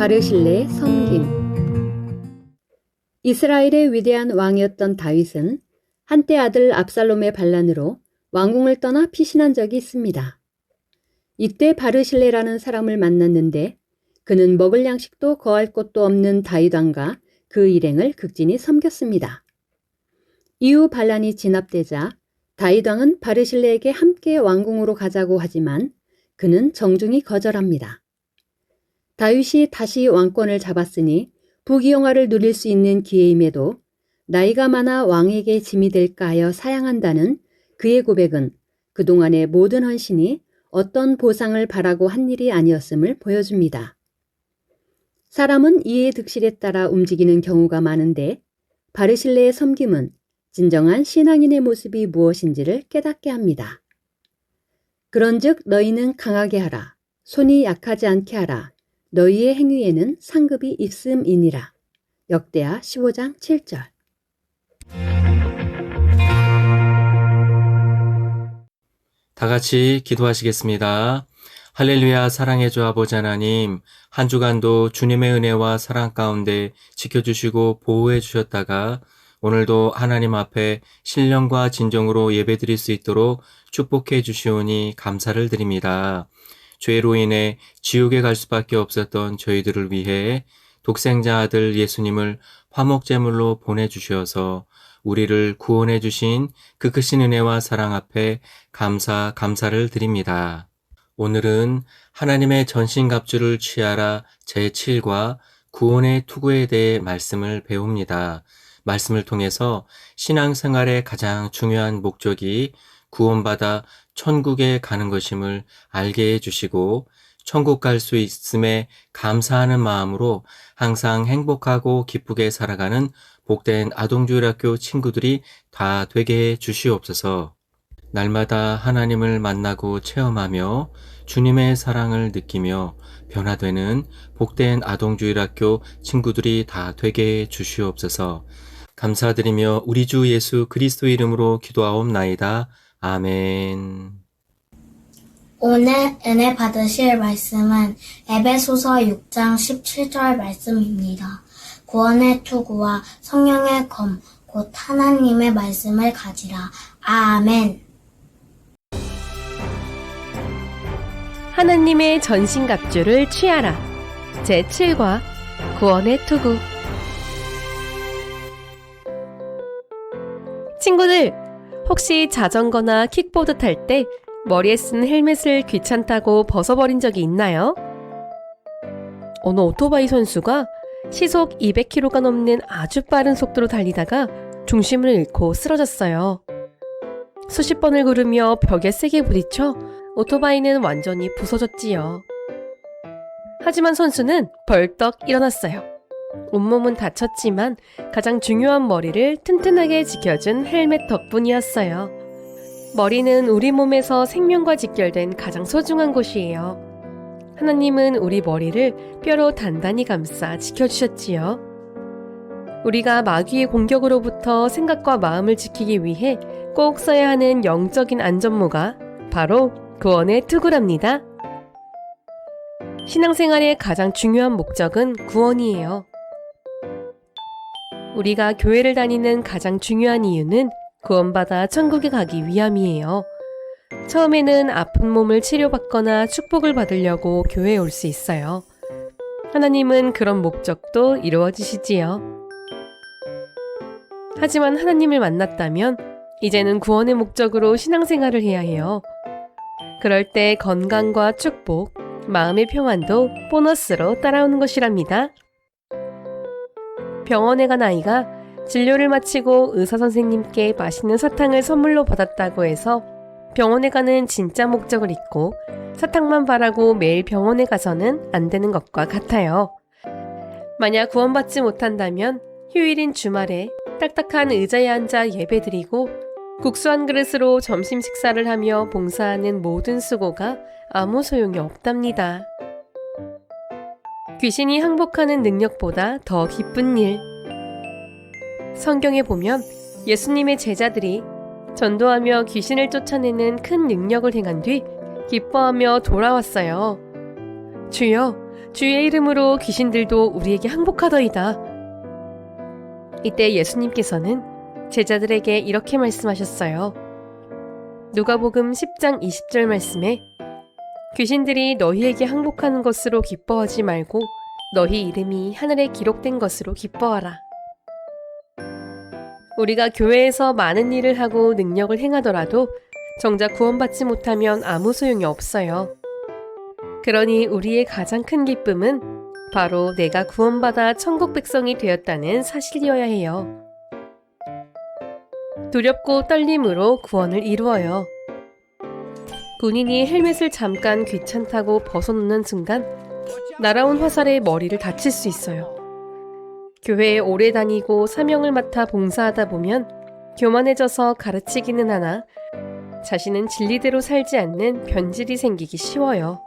바르실레의 섬김. 이스라엘의 위대한 왕이었던 다윗은 한때 아들 압살롬의 반란으로 왕궁을 떠나 피신한 적이 있습니다. 이때 바르실레라는 사람을 만났는데 그는 먹을 양식도 거할 곳도 없는 다윗 왕과 그 일행을 극진히 섬겼습니다. 이후 반란이 진압되자 다윗 왕은 바르실레에게 함께 왕궁으로 가자고 하지만 그는 정중히 거절합니다. 다윗이 다시 왕권을 잡았으니 부귀영화를 누릴 수 있는 기회임에도 나이가 많아 왕에게 짐이 될까 하여 사양한다는 그의 고백은 그동안의 모든 헌신이 어떤 보상을 바라고 한 일이 아니었음을 보여줍니다. 사람은 이의 득실에 따라 움직이는 경우가 많은데 바르실레의 섬김은 진정한 신앙인의 모습이 무엇인지를 깨닫게 합니다. 그런즉 너희는 강하게 하라. 손이 약하지 않게 하라. 너희의 행위에는 상급이 있음이니라. 역대하 15장 7절. 다 같이 기도하시겠습니다. 할렐루야. 사랑의 주 아버지 하나님, 한 주간도 주님의 은혜와 사랑 가운데 지켜주시고 보호해 주셨다가 오늘도 하나님 앞에 신령과 진정으로 예배드릴 수 있도록 축복해 주시오니 감사를 드립니다. 죄로 인해 지옥에 갈 수밖에 없었던 저희들을 위해 독생자 아들 예수님을 화목제물로 보내주셔서 우리를 구원해 주신 그 크신 은혜와 사랑 앞에 감사를 드립니다. 오늘은 하나님의 전신갑주를 취하라 제7과 구원의 투구에 대해 말씀을 배웁니다. 말씀을 통해서 신앙생활의 가장 중요한 목적이 구원받아 천국에 가는 것임을 알게 해주시고 천국 갈 수 있음에 감사하는 마음으로 항상 행복하고 기쁘게 살아가는 복된 아동주일학교 친구들이 다 되게 해 주시옵소서. 날마다 하나님을 만나고 체험하며 주님의 사랑을 느끼며 변화되는 복된 아동주일학교 친구들이 다 되게 해 주시옵소서. 감사드리며 우리 주 예수 그리스도 이름으로 기도하옵나이다. 아멘. 오늘 은혜 받으실 말씀은 에베소서 6장 17절 말씀입니다. 구원의 투구와 성령의 검, 곧 하나님의 말씀을 가지라. 아멘. 하나님의 전신갑주를 취하라. 제7과 구원의 투구. 친구들, 혹시 자전거나 킥보드 탈 때 머리에 쓴 헬멧을 귀찮다고 벗어버린 적이 있나요? 어느 오토바이 선수가 시속 200km가 넘는 아주 빠른 속도로 달리다가 중심을 잃고 쓰러졌어요. 수십 번을 구르며 벽에 세게 부딪혀 오토바이는 완전히 부서졌지요. 하지만 선수는 벌떡 일어났어요. 온몸은 다쳤지만 가장 중요한 머리를 튼튼하게 지켜준 헬멧 덕분이었어요. 머리는 우리 몸에서 생명과 직결된 가장 소중한 곳이에요. 하나님은 우리 머리를 뼈로 단단히 감싸 지켜주셨지요. 우리가 마귀의 공격으로부터 생각과 마음을 지키기 위해 꼭 써야 하는 영적인 안전모가 바로 구원의 투구랍니다. 신앙생활의 가장 중요한 목적은 구원이에요. 우리가 교회를 다니는 가장 중요한 이유는 구원받아 천국에 가기 위함이에요. 처음에는 아픈 몸을 치료받거나 축복을 받으려고 교회에 올 수 있어요. 하나님은 그런 목적도 이루어지시지요. 하지만 하나님을 만났다면 이제는 구원의 목적으로 신앙생활을 해야 해요. 그럴 때 건강과 축복, 마음의 평안도 보너스로 따라오는 것이랍니다. 병원에 간 아이가 진료를 마치고 의사 선생님께 맛있는 사탕을 선물로 받았다고 해서 병원에 가는 진짜 목적을 잊고 사탕만 바라고 매일 병원에 가서는 안 되는 것과 같아요. 만약 구원받지 못한다면 휴일인 주말에 딱딱한 의자에 앉아 예배드리고 국수 한 그릇으로 점심 식사를 하며 봉사하는 모든 수고가 아무 소용이 없답니다. 귀신이 항복하는 능력보다 더 기쁜 일. 성경에 보면 예수님의 제자들이 전도하며 귀신을 쫓아내는 큰 능력을 행한 뒤 기뻐하며 돌아왔어요. 주여, 주의 이름으로 귀신들도 우리에게 항복하더이다. 이때 예수님께서는 제자들에게 이렇게 말씀하셨어요. 누가복음 10장 20절 말씀에 귀신들이 너희에게 항복하는 것으로 기뻐하지 말고 너희 이름이 하늘에 기록된 것으로 기뻐하라. 우리가 교회에서 많은 일을 하고 능력을 행하더라도 정작 구원받지 못하면 아무 소용이 없어요. 그러니 우리의 가장 큰 기쁨은 바로 내가 구원받아 천국 백성이 되었다는 사실이어야 해요. 두렵고 떨림으로 구원을 이루어요. 군인이 헬멧을 잠깐 귀찮다고 벗어놓는 순간 날아온 화살에 머리를 다칠 수 있어요. 교회에 오래 다니고 사명을 맡아 봉사하다 보면 교만해져서 가르치기는 하나 자신은 진리대로 살지 않는 변질이 생기기 쉬워요.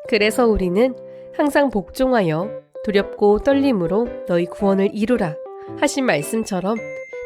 그래서 우리는 항상 복종하여 두렵고 떨림으로 너희 구원을 이루라 하신 말씀처럼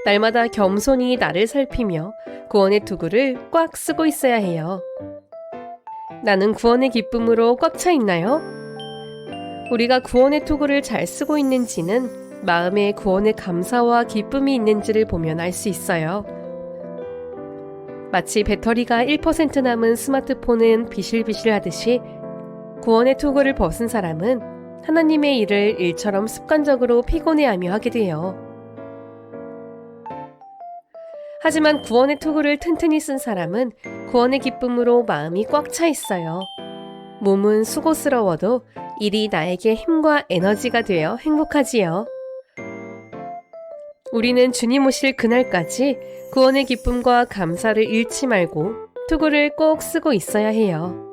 날마다 겸손히 나를 살피며 구원의 투구를 꽉 쓰고 있어야 해요. 나는 구원의 기쁨으로 꽉 차 있나요? 우리가 구원의 투구를 잘 쓰고 있는지는 마음에 구원의 감사와 기쁨이 있는지를 보면 알 수 있어요. 마치 배터리가 1% 남은 스마트폰은 비실비실 하듯이 구원의 투구를 벗은 사람은 하나님의 일을 일처럼 습관적으로 피곤해하며 하게 돼요. 하지만 구원의 투구를 튼튼히 쓴 사람은 구원의 기쁨으로 마음이 꽉 차 있어요. 몸은 수고스러워도 일이 나에게 힘과 에너지가 되어 행복하지요. 우리는 주님 오실 그날까지 구원의 기쁨과 감사를 잃지 말고 투구를 꼭 쓰고 있어야 해요.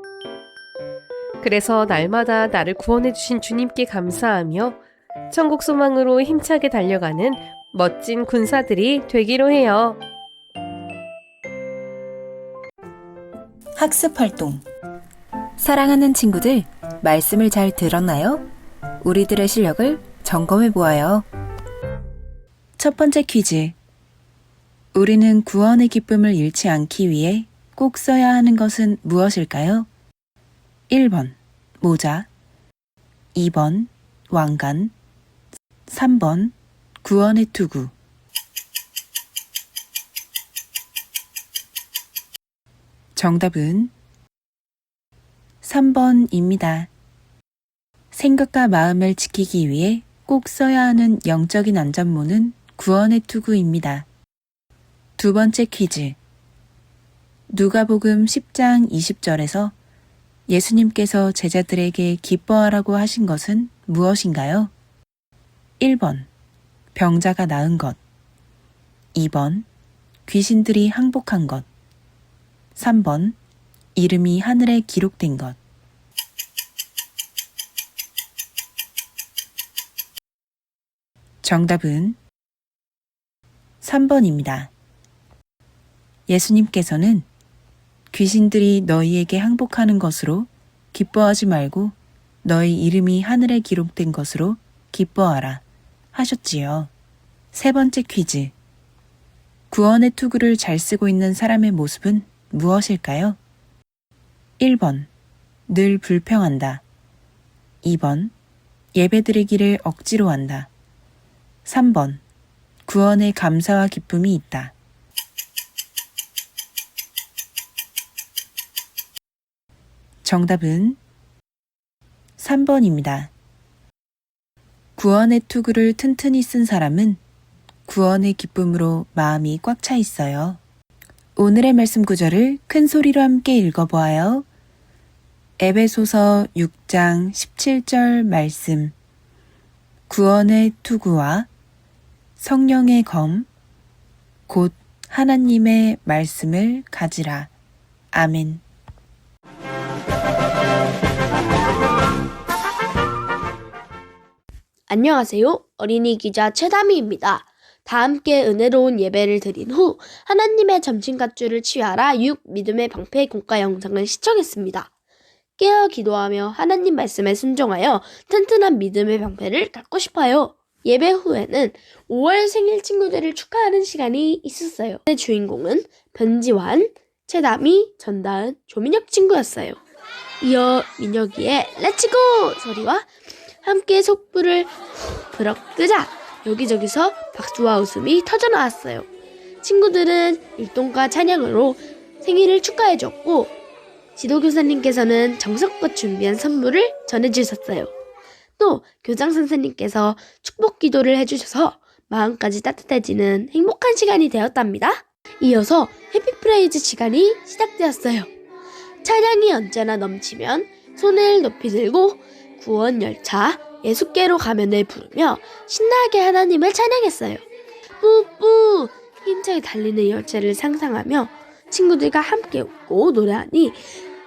그래서 날마다 나를 구원해 주신 주님께 감사하며 천국 소망으로 힘차게 달려가는 멋진 군사들이 되기로 해요. 학습 활동. 사랑하는 친구들, 말씀을 잘 들었나요? 우리들의 실력을 점검해 보아요. 첫 번째 퀴즈. 우리는 구원의 기쁨을 잃지 않기 위해 꼭 써야 하는 것은 무엇일까요? 1번 모자, 2번 왕관, 3번 구원의 투구. 정답은 3번입니다. 생각과 마음을 지키기 위해 꼭 써야 하는 영적인 안전모는 구원의 투구입니다. 두 번째 퀴즈. 누가복음 10장 20절에서 예수님께서 제자들에게 기뻐하라고 하신 것은 무엇인가요? 1번 병자가 나은 것, 2번 귀신들이 항복한 것, 3번 이름이 하늘에 기록된 것. 정답은 3번입니다. 예수님께서는 귀신들이 너희에게 항복하는 것으로 기뻐하지 말고 너희 이름이 하늘에 기록된 것으로 기뻐하라 하셨지요. 세 번째 퀴즈. 구원의 투구를 잘 쓰고 있는 사람의 모습은 무엇일까요? 1번 늘 불평한다. 2번 예배드리기를 억지로 한다. 3번 구원의 감사와 기쁨이 있다. 정답은 3번입니다. 구원의 투구를 튼튼히 쓴 사람은 구원의 기쁨으로 마음이 꽉 차 있어요. 오늘의 말씀 구절을 큰 소리로 함께 읽어보아요. 에베소서 6장 17절 말씀. 구원의 투구와 성령의 검, 곧 하나님의 말씀을 가지라. 아멘. 안녕하세요. 어린이 기자 최다미입니다. 다 함께 은혜로운 예배를 드린 후 하나님의 점심갓줄을 취하라 6 믿음의 방패 공과 영상을 시청했습니다. 깨어 기도하며 하나님 말씀에 순종하여 튼튼한 믿음의 방패를 갖고 싶어요. 예배 후에는 5월 생일 친구들을 축하하는 시간이 있었어요. 내 주인공은 변지환, 최다미, 전다은, 조민혁 친구였어요. 이어 민혁이의 렛츠고 소리와 함께 속불을 부럭 끄자 여기저기서 박수와 웃음이 터져나왔어요. 친구들은 율동과 찬양으로 생일을 축하해줬고 지도교사님께서는 정성껏 준비한 선물을 전해주셨어요. 또 교장 선생님께서 축복 기도를 해주셔서 마음까지 따뜻해지는 행복한 시간이 되었답니다. 이어서 해피프레이즈 시간이 시작되었어요. 찬양이 언제나 넘치면 손을 높이 들고 구원열차 예수께로 가면을 부르며 신나게 하나님을 찬양했어요. 뿌뿌 힘차게 달리는 열차를 상상하며 친구들과 함께 웃고 노래하니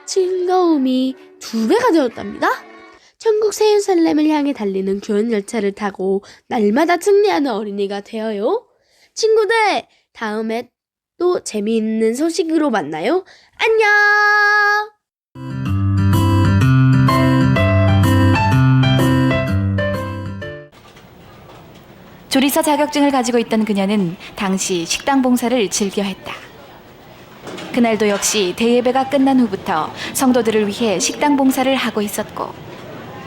즐거움이 2배가 되었답니다. 천국 새 예루살렘을 향해 달리는 구원열차를 타고 날마다 승리하는 어린이가 되어요. 친구들, 다음에 또 재미있는 소식으로 만나요. 안녕! 조리사 자격증을 가지고 있던 그녀는 당시 식당 봉사를 즐겨 했다. 그날도 역시 대예배가 끝난 후부터 성도들을 위해 식당 봉사를 하고 있었고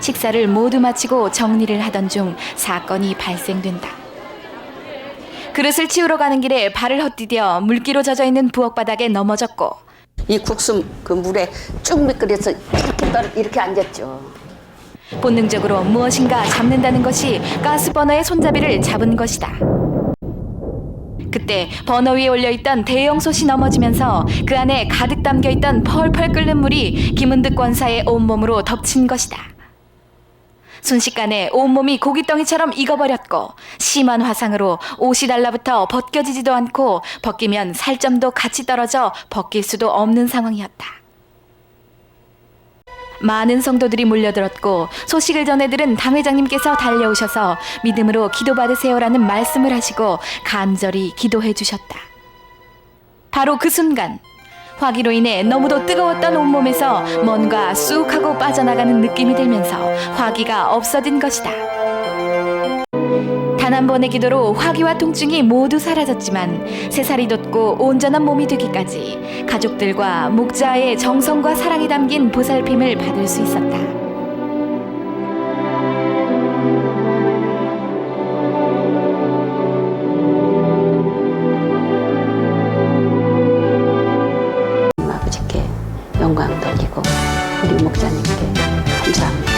식사를 모두 마치고 정리를 하던 중 사건이 발생된다. 그릇을 치우러 가는 길에 발을 헛디뎌 물기로 젖어있는 부엌바닥에 넘어졌고 이 국수 그 물에 쭉 미끄러서 이렇게 앉았죠. 본능적으로 무엇인가 잡는다는 것이 가스버너의 손잡이를 잡은 것이다. 그때 버너 위에 올려있던 대형 솥이 넘어지면서 그 안에 가득 담겨있던 펄펄 끓는 물이 김은득 권사의 온몸으로 덮친 것이다. 순식간에 온몸이 고깃덩이처럼 익어버렸고 심한 화상으로 옷이 달라붙어 벗겨지지도 않고 벗기면 살점도 같이 떨어져 벗길 수도 없는 상황이었다. 많은 성도들이 몰려들었고 소식을 전해 들은 당회장님께서 달려오셔서 믿음으로 기도받으세요라는 말씀을 하시고 간절히 기도해 주셨다. 바로 그 순간 화기로 인해 너무도 뜨거웠던 온몸에서 뭔가 쑥 하고 빠져나가는 느낌이 들면서 화기가 없어진 것이다. 단 한 번의 기도로 화기와 통증이 모두 사라졌지만 새살이 돋고 온전한 몸이 되기까지 가족들과 목자의 정성과 사랑이 담긴 보살핌을 받을 수 있었다. 아버지께 영광 돌리고 우리 목사님께 감사합니다.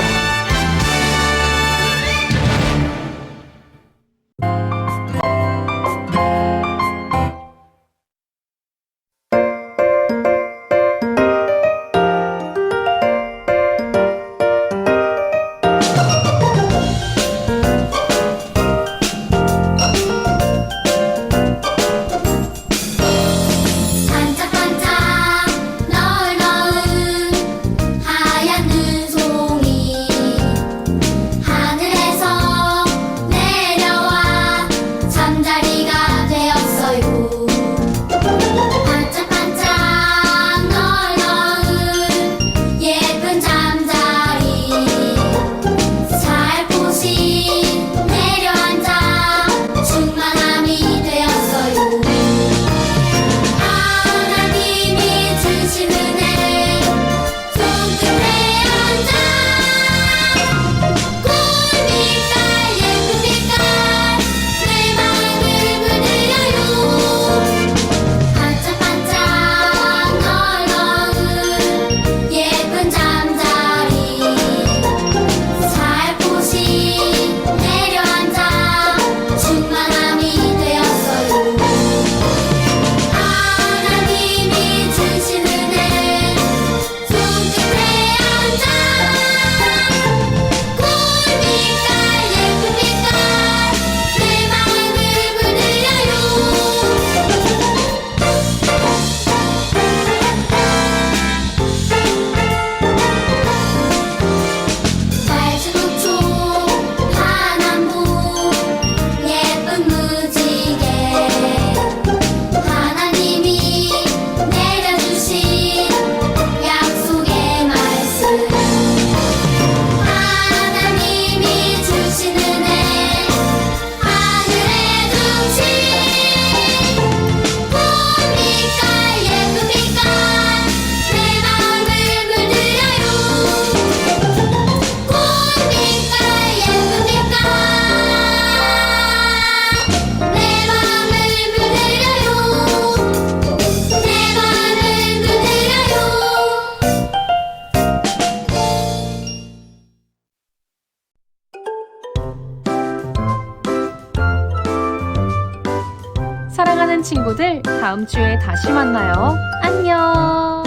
친구들, 다음 주에 다시 만나요. 안녕!